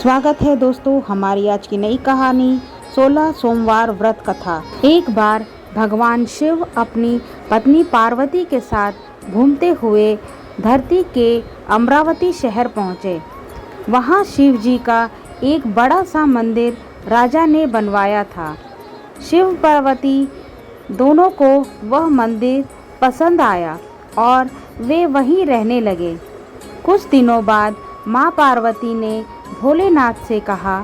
स्वागत है दोस्तों हमारी आज की नई कहानी 16 सोमवार व्रत कथा। एक बार भगवान शिव अपनी पत्नी पार्वती के साथ घूमते हुए धरती के अमरावती शहर पहुँचे। वहाँ शिव जी का एक बड़ा सा मंदिर राजा ने बनवाया था। शिव पार्वती दोनों को वह मंदिर पसंद आया और वे वहीं रहने लगे। कुछ दिनों बाद माँ पार्वती ने भोलेनाथ से कहा,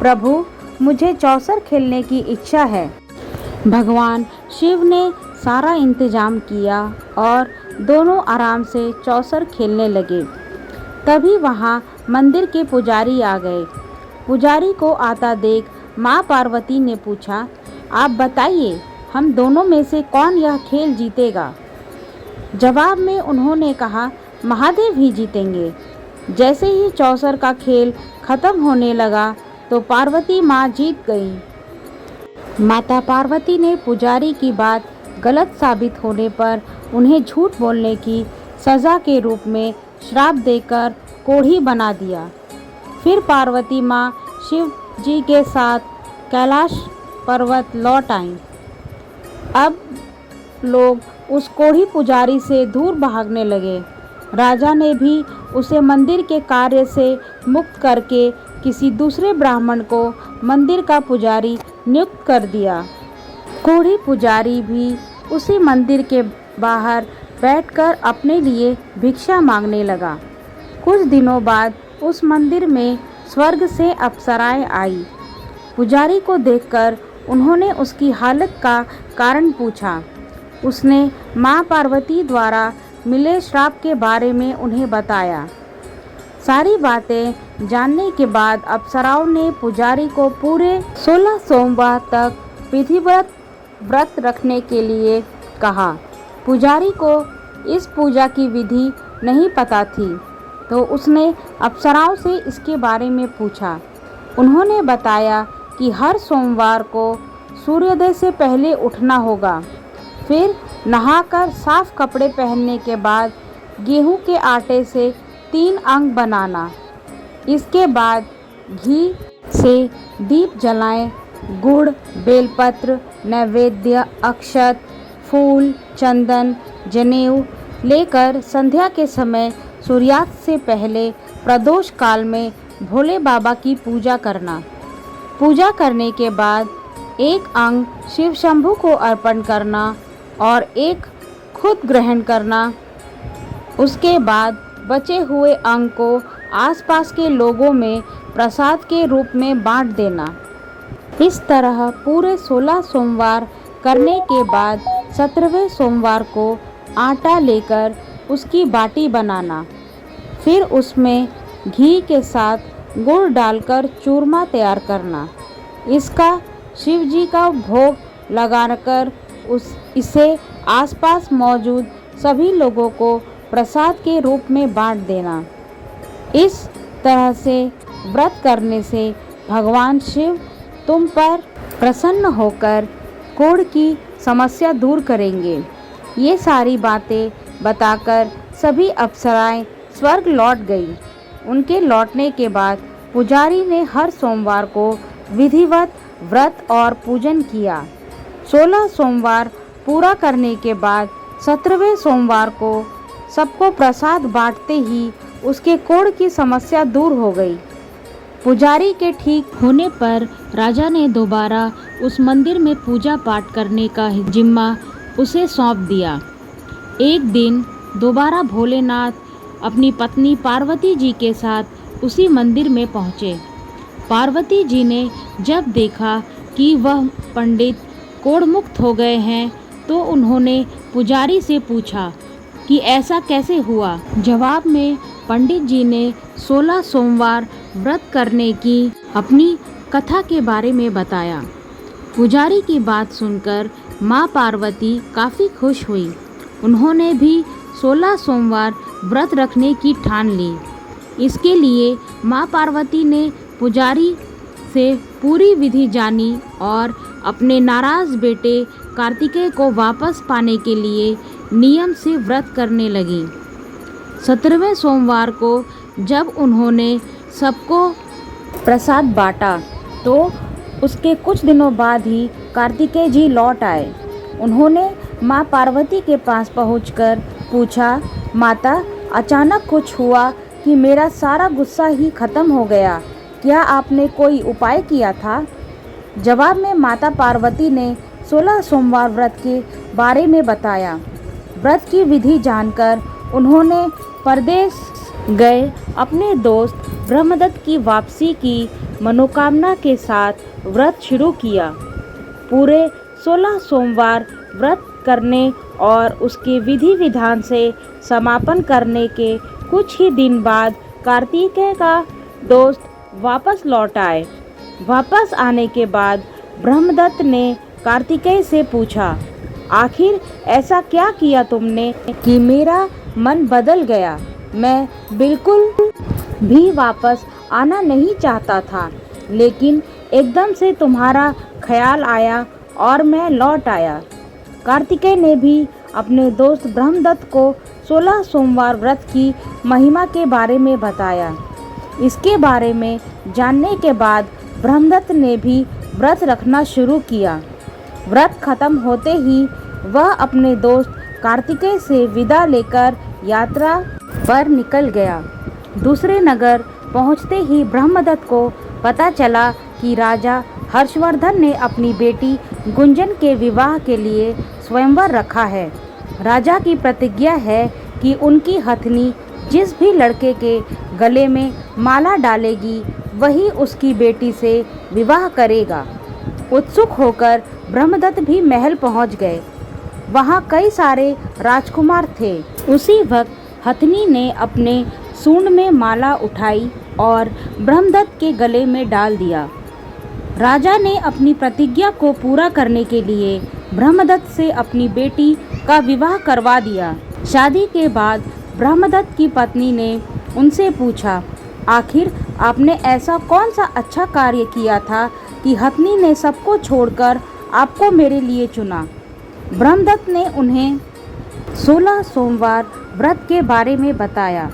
प्रभु मुझे चौसर खेलने की इच्छा है। भगवान शिव ने सारा इंतजाम किया और दोनों आराम से चौसर खेलने लगे। तभी वहाँ मंदिर के पुजारी आ गए। पुजारी को आता देख माँ पार्वती ने पूछा, आप बताइए हम दोनों में से कौन यह खेल जीतेगा। जवाब में उन्होंने कहा, महादेव ही जीतेंगे। जैसे ही चौसर का खेल खत्म होने लगा तो पार्वती माँ जीत गई। माता पार्वती ने पुजारी की बात गलत साबित होने पर उन्हें झूठ बोलने की सज़ा के रूप में श्राप देकर कोढ़ी बना दिया। फिर पार्वती माँ शिव जी के साथ कैलाश पर्वत लौट आईं। अब लोग उस कोढ़ी पुजारी से दूर भागने लगे। राजा ने भी उसे मंदिर के कार्य से मुक्त करके किसी दूसरे ब्राह्मण को मंदिर का पुजारी नियुक्त कर दिया। कोढ़ी पुजारी भी उसी मंदिर के बाहर बैठकर अपने लिए भिक्षा मांगने लगा। कुछ दिनों बाद उस मंदिर में स्वर्ग से अप्सराएं आई। पुजारी को देखकर उन्होंने उसकी हालत का कारण पूछा। उसने माँ पार्वती द्वारा मिले श्राप के बारे में उन्हें बताया। सारी बातें जानने के बाद अप्सराओं ने पुजारी को पूरे 16 सोमवार तक विधिवत व्रत रखने के लिए कहा। पुजारी को इस पूजा की विधि नहीं पता थी, तो उसने अप्सराओं से इसके बारे में पूछा। उन्होंने बताया कि हर सोमवार को सूर्योदय से पहले उठना होगा। फिर नहाकर साफ कपड़े पहनने के बाद गेहूं के आटे से 3 अंग बनाना। इसके बाद घी से दीप जलाएं। गुड़, बेलपत्र, नैवेद्य, अक्षत, फूल, चंदन, जनेऊ लेकर संध्या के समय सूर्यास्त से पहले प्रदोष काल में भोले बाबा की पूजा करना। पूजा करने के बाद एक अंग शिव शंभू को अर्पण करना और एक खुद ग्रहण करना। उसके बाद बचे हुए अंग को आसपास के लोगों में प्रसाद के रूप में बांट देना। इस तरह पूरे 16 सोमवार करने के बाद 17वें सोमवार को आटा लेकर उसकी बाटी बनाना। फिर उसमें घी के साथ गुड़ डालकर चूरमा तैयार करना। इसका शिव जी का भोग लगाकर इसे आसपास मौजूद सभी लोगों को प्रसाद के रूप में बांट देना। इस तरह से व्रत करने से भगवान शिव तुम पर प्रसन्न होकर कोढ़ की समस्या दूर करेंगे। ये सारी बातें बताकर सभी अप्सराएं स्वर्ग लौट गई। उनके लौटने के बाद पुजारी ने हर सोमवार को विधिवत व्रत और पूजन किया। 16 सोमवार पूरा करने के बाद 17वें सोमवार को सबको प्रसाद बांटते ही उसके कोढ़ की समस्या दूर हो गई। पुजारी के ठीक होने पर राजा ने दोबारा उस मंदिर में पूजा पाठ करने का जिम्मा उसे सौंप दिया। एक दिन दोबारा भोलेनाथ अपनी पत्नी पार्वती जी के साथ उसी मंदिर में पहुँचे। पार्वती जी ने जब देखा कि वह पंडित कोढ़ मुक्त हो गए हैं तो उन्होंने पुजारी से पूछा कि ऐसा कैसे हुआ। जवाब में पंडित जी ने 16 सोमवार व्रत करने की अपनी कथा के बारे में बताया। पुजारी की बात सुनकर माँ पार्वती काफ़ी खुश हुई। उन्होंने भी 16 सोमवार व्रत रखने की ठान ली। इसके लिए माँ पार्वती ने पुजारी से पूरी विधि जानी और अपने नाराज बेटे कार्तिकेय को वापस पाने के लिए नियम से व्रत करने लगी। 17वें सोमवार को जब उन्होंने सबको प्रसाद बांटा तो उसके कुछ दिनों बाद ही कार्तिकेय जी लौट आए। उन्होंने माँ पार्वती के पास पहुंचकर पूछा, माता, अचानक कुछ हुआ कि मेरा सारा गुस्सा ही खत्म हो गया, क्या आपने कोई उपाय किया था? जवाब में माता पार्वती ने 16 सोमवार व्रत के बारे में बताया। व्रत की विधि जानकर उन्होंने परदेश गए अपने दोस्त ब्रह्मदत्त की वापसी की मनोकामना के साथ व्रत शुरू किया। पूरे 16 सोमवार व्रत करने और उसके विधि विधान से समापन करने के कुछ ही दिन बाद कार्तिकेय का दोस्त वापस लौट आए। वापस आने के बाद ब्रह्मदत्त ने कार्तिकेय से पूछा, आखिर ऐसा क्या किया तुमने कि मेरा मन बदल गया? मैं बिल्कुल भी वापस आना नहीं चाहता था, लेकिन एकदम से तुम्हारा ख्याल आया और मैं लौट आया। कार्तिकेय ने भी अपने दोस्त ब्रह्मदत्त को 16 सोमवार व्रत की महिमा के बारे में बताया। इसके बारे में जानने के बाद ब्रह्मदत्त ने भी व्रत रखना शुरू किया। व्रत खत्म होते ही वह अपने दोस्त कार्तिकेय से विदा लेकर यात्रा पर निकल गया। दूसरे नगर पहुंचते ही ब्रह्मदत्त को पता चला कि राजा हर्षवर्धन ने अपनी बेटी गुंजन के विवाह के लिए स्वयंवर रखा है। राजा की प्रतिज्ञा है कि उनकी हथनी जिस भी लड़के के गले में माला डालेगी वही उसकी बेटी से विवाह करेगा। उत्सुक होकर ब्रह्मदत्त भी महल पहुंच गए। वहां कई सारे राजकुमार थे। उसी वक्त हथनी ने अपने सूंड में माला उठाई और ब्रह्मदत्त के गले में डाल दिया। राजा ने अपनी प्रतिज्ञा को पूरा करने के लिए ब्रह्मदत्त से अपनी बेटी का विवाह करवा दिया। शादी के बाद ब्रह्मदत्त की पत्नी ने उनसे पूछा, आखिर आपने ऐसा कौन सा अच्छा कार्य किया था कि हथनी ने सबको छोड़कर आपको मेरे लिए चुना? ब्रह्मदत्त ने उन्हें 16 सोमवार व्रत के बारे में बताया।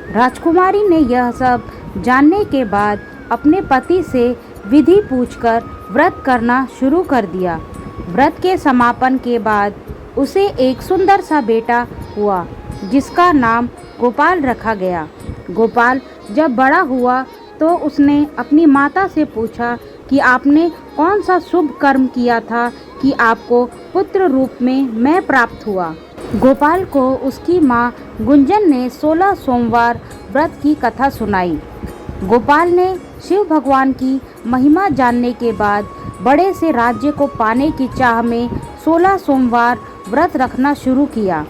राजकुमारी ने यह सब जानने के बाद अपने पति से विधि पूछकर व्रत करना शुरू कर दिया। व्रत के समापन के बाद उसे एक सुंदर सा बेटा हुआ जिसका नाम गोपाल रखा गया। गोपाल जब बड़ा हुआ तो उसने अपनी माता से पूछा कि आपने कौन सा शुभ कर्म किया था कि आपको पुत्र रूप में मैं प्राप्त हुआ। गोपाल को उसकी माँ गुंजन ने 16 सोमवार व्रत की कथा सुनाई। गोपाल ने शिव भगवान की महिमा जानने के बाद बड़े से राज्य को पाने की चाह में 16 सोमवार व्रत रखना शुरू किया।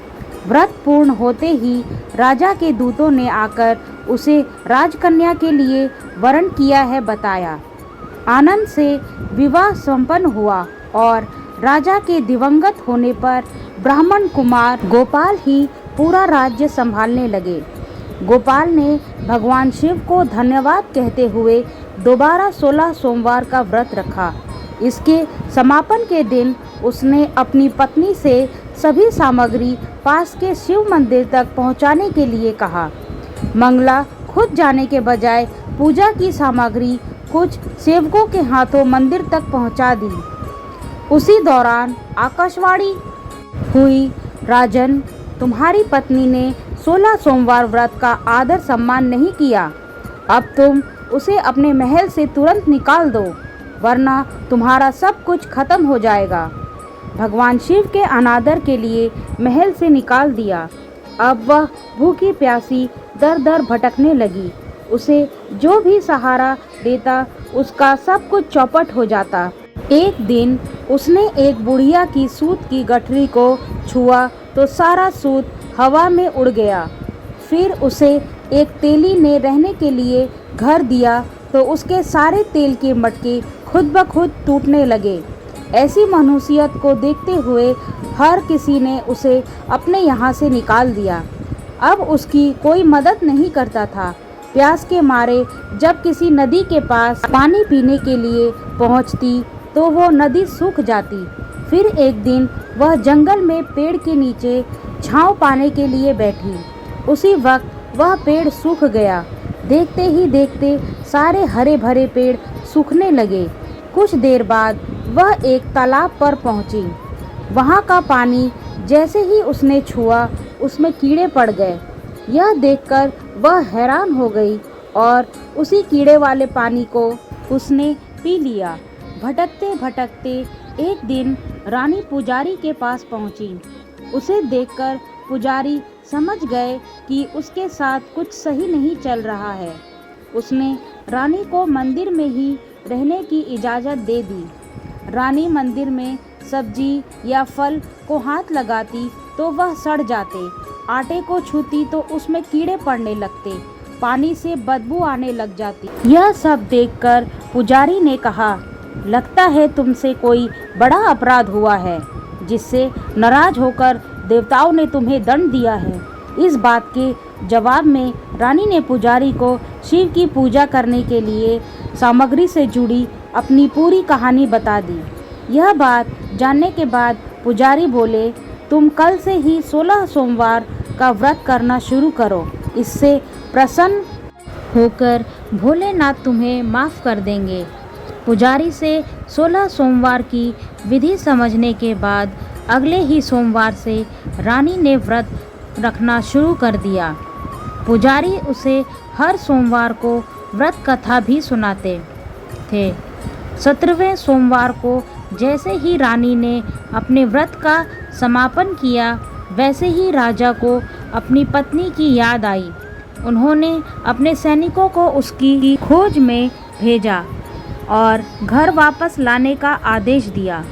व्रत पूर्ण होते ही राजा के दूतों ने आकर उसे राजकन्या के लिए वरण किया है बताया। आनंद से विवाह संपन्न हुआ और राजा के दिवंगत होने पर ब्राह्मण कुमार गोपाल ही पूरा राज्य संभालने लगे। गोपाल ने भगवान शिव को धन्यवाद कहते हुए दोबारा 16 सोमवार का व्रत रखा। इसके समापन के दिन उसने अपनी पत्नी से सभी सामग्री पास के शिव मंदिर तक पहुंचाने के लिए कहा। मंगला खुद जाने के बजाय पूजा की सामग्री कुछ सेवकों के हाथों मंदिर तक पहुंचा दी। उसी दौरान आकाशवाणी हुई, राजन, तुम्हारी पत्नी ने 16 सोमवार व्रत का आदर सम्मान नहीं किया। अब तुम उसे अपने महल से तुरंत निकाल दो, वरना तुम्हारा सब कुछ खत्म हो जाएगा। भगवान शिव के अनादर के लिए महल से निकाल दिया। अब वह भूखी प्यासी दर दर भटकने लगी। उसे जो भी सहारा देता उसका सब कुछ चौपट हो जाता। एक दिन उसने एक बुढ़िया की सूत की गठरी को छुआ तो सारा सूत हवा में उड़ गया। फिर उसे एक तेली ने रहने के लिए घर दिया तो उसके सारे तेल के मटके खुद ब खुद टूटने लगे। ऐसी मनुष्यत को देखते हुए हर किसी ने उसे अपने यहाँ से निकाल दिया। अब उसकी कोई मदद नहीं करता था। प्यास के मारे जब किसी नदी के पास पानी पीने के लिए पहुँचती तो वो नदी सूख जाती। फिर एक दिन वह जंगल में पेड़ के नीचे छांव पाने के लिए बैठी। उसी वक्त वह पेड़ सूख गया। देखते ही देखते सारे हरे भरे पेड़ सूखने लगे। कुछ देर बाद वह एक तालाब पर पहुंची। वहां का पानी जैसे ही उसने छुआ उसमें कीड़े पड़ गए। यह देखकर वह हैरान हो गई और उसी कीड़े वाले पानी को उसने पी लिया। भटकते भटकते एक दिन रानी पुजारी के पास पहुंची। उसे देखकर पुजारी समझ गए कि उसके साथ कुछ सही नहीं चल रहा है। उसने रानी को मंदिर में ही रहने की इजाज़त दे दी। रानी मंदिर में सब्जी या फल को हाथ लगाती तो वह सड़ जाते, आटे को छूती तो उसमें कीड़े पड़ने लगते, पानी से बदबू आने लग जाती। यह सब देखकर पुजारी ने कहा, लगता है तुमसे कोई बड़ा अपराध हुआ है, जिससे नाराज होकर देवताओं ने तुम्हें दंड दिया है। इस बात के जवाब में रानी ने पुजारी को शिव की पूजा करने के लिए सामग्री से जुड़ी अपनी पूरी कहानी बता दी। यह बात जानने के बाद पुजारी बोले, तुम कल से ही 16 सोमवार का व्रत करना शुरू करो। इससे प्रसन्न होकर भोलेनाथ तुम्हें माफ़ कर देंगे। पुजारी से 16 सोमवार की विधि समझने के बाद अगले ही सोमवार से रानी ने व्रत रखना शुरू कर दिया। पुजारी उसे हर सोमवार को व्रत कथा भी सुनाते थे। 17वें सोमवार को जैसे ही रानी ने अपने व्रत का समापन किया, वैसे ही राजा को अपनी पत्नी की याद आई। उन्होंने अपने सैनिकों को उसकी खोज में भेजा और घर वापस लाने का आदेश दिया।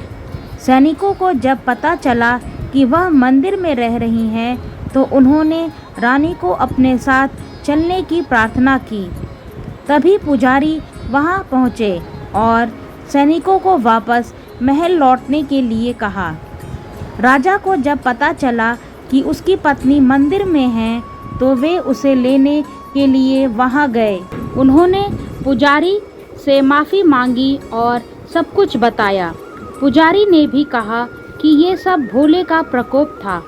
सैनिकों को जब पता चला कि वह मंदिर में रह रही हैं, तो उन्होंने रानी को अपने साथ चलने की प्रार्थना की। तभी पुजारी वहां पहुंचे और सैनिकों को वापस महल लौटने के लिए कहा। राजा को जब पता चला कि उसकी पत्नी मंदिर में है, तो वे उसे लेने के लिए वहां गए। उन्होंने पुजारी से माफ़ी मांगी और सब कुछ बताया। पुजारी ने भी कहा कि ये सब भोले का प्रकोप था,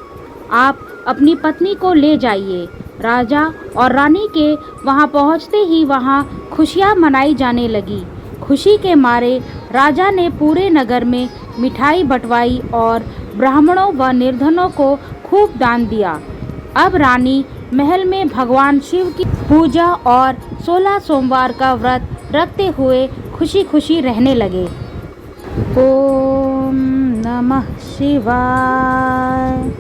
आप अपनी पत्नी को ले जाइए। राजा और रानी के वहां पहुंचते ही वहां खुशियां मनाई जाने लगी। खुशी के मारे राजा ने पूरे नगर में मिठाई बंटवाई और ब्राह्मणों व निर्धनों को खूब दान दिया। अब रानी महल में भगवान शिव की पूजा और 16 सोमवार का व्रत रखते हुए खुशी खुशी रहने लगे। ओम नमः शिवाय।